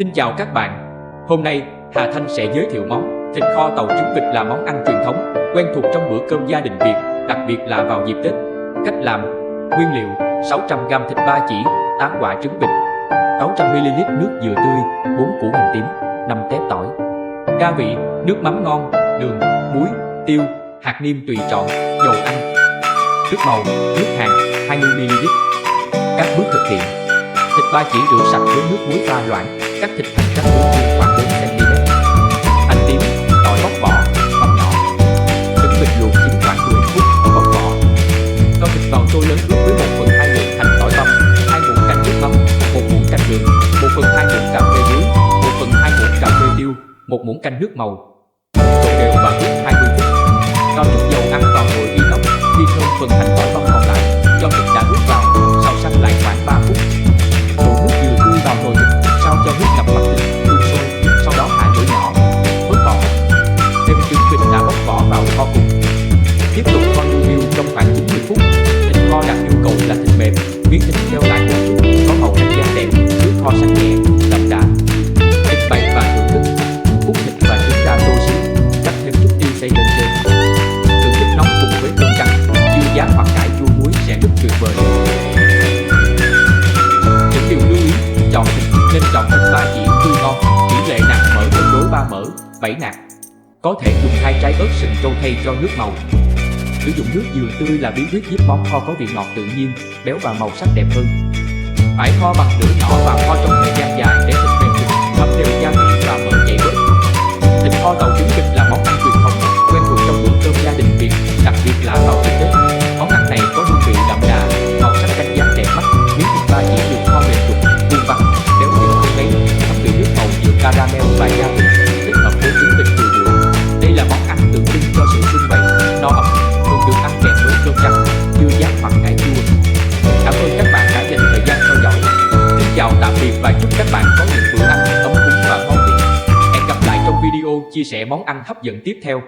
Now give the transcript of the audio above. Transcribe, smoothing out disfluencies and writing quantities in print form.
Xin chào các bạn. Hôm nay, Hà Thanh sẽ giới thiệu món thịt kho tàu trứng vịt là món ăn truyền thống, quen thuộc trong bữa cơm gia đình Việt, đặc biệt là vào dịp Tết. Cách làm: nguyên liệu: 600g thịt ba chỉ, 8 quả trứng vịt, 600ml nước dừa tươi, 4 củ hành tím, 5 tép tỏi. Gia vị: nước mắm ngon, đường, muối, tiêu, hạt nêm tùy chọn, dầu ăn. Nước màu: nước hàn, 20ml. Các bước thực hiện: thịt ba chỉ rửa sạch với nước muối pha loãng, cắt thịt thành các muỗng vuông khoảng 4cm. Hành tím, tỏi bóc vỏ, băm nhỏ. Trứng vịt luộc chín khoảng 10 phút, bóc vỏ. Cho thịt vào tô lớn ướp với 1/2 lượng hành tỏi băm, 2 muỗng canh nước mắm, 1 muỗng canh đường, 1/2 muỗng cà phê muối, 1/2 muỗng cà phê tiêu, 1 muỗng canh nước màu. Trộn đều và ướp 20 phút. Cho chút dầu ăn vào nồi inox, phi thơm phần hành tỏi băm còn lại. Cho thịt đã ướp vào, xào sánh lại khoảng 3 phút. Đổ nước dừa tươi vào nồi thịt, sao cho nước ngập mặt thịt, đun sôi, sau đó hạ lửa nhỏ, vớt vỏ. Thêm trứng vịt đã bóc vỏ vào kho cùng. Tiếp tục kho lu riu trong khoảng 90 phút. Thịt kho đạt yêu cầu là thịt mềm, miếng thịt treo lại một chút, có màu ánh sáng đẹp, nước kho sánh nhẹ, đậm đà. Thịt bày và thưởng thức. Hút thịt và trứng ra tô xíu, rắc thêm chút tiêu xay lên trên. Thưởng thức nóng cùng với cơm canh, dưa giá hoặc cải chua muối sẽ rất tuyệt vời. Những điều lưu ý: chọn thịt nên chọn thịt ba chỉ tươi ngon, tỷ lệ nạc mỡ cân đối 3 mỡ, 7 nạc. Có thể dùng 2 trái ớt sừng trâu thay cho nước màu. Sử dụng nước dừa tươi là bí quyết giúp món kho có vị ngọt tự nhiên, béo và màu sắc đẹp hơn. Phải kho bằng lửa nhỏ và kho trong thời gian dài để thịt mềm rụt, thấm đều gia vị và mỡ chảy bớt. Thịt kho tàu trứng vịt là món ăn truyền thống, quen thuộc trong bữa cơm gia đình Việt, đặc biệt là vào dịp Tết. Món ăn này có hương vị đậm đà, màu sắc cánh gián đẹp mắt, miếng thịt ba chỉ được kho mềm rụt, vuông vắn, béo nhưng không ngấy, thấm vị nước màu dừa caramel và gia vị, kết hợp với trứng vịt vừa vừa. Đây là món ăn tượng trưng cho sự sum vầy, no ấm, thường được ăn kèm với cơm trắng, dưa giá hoặc cải chua. Cảm ơn các bạn đã dành thời gian theo dõi. Xin chào tạm biệt và chúc các bạn có những bữa ăn ấm cúng và ngon miệng. Hẹn gặp lại trong video chia sẻ món ăn hấp dẫn tiếp theo.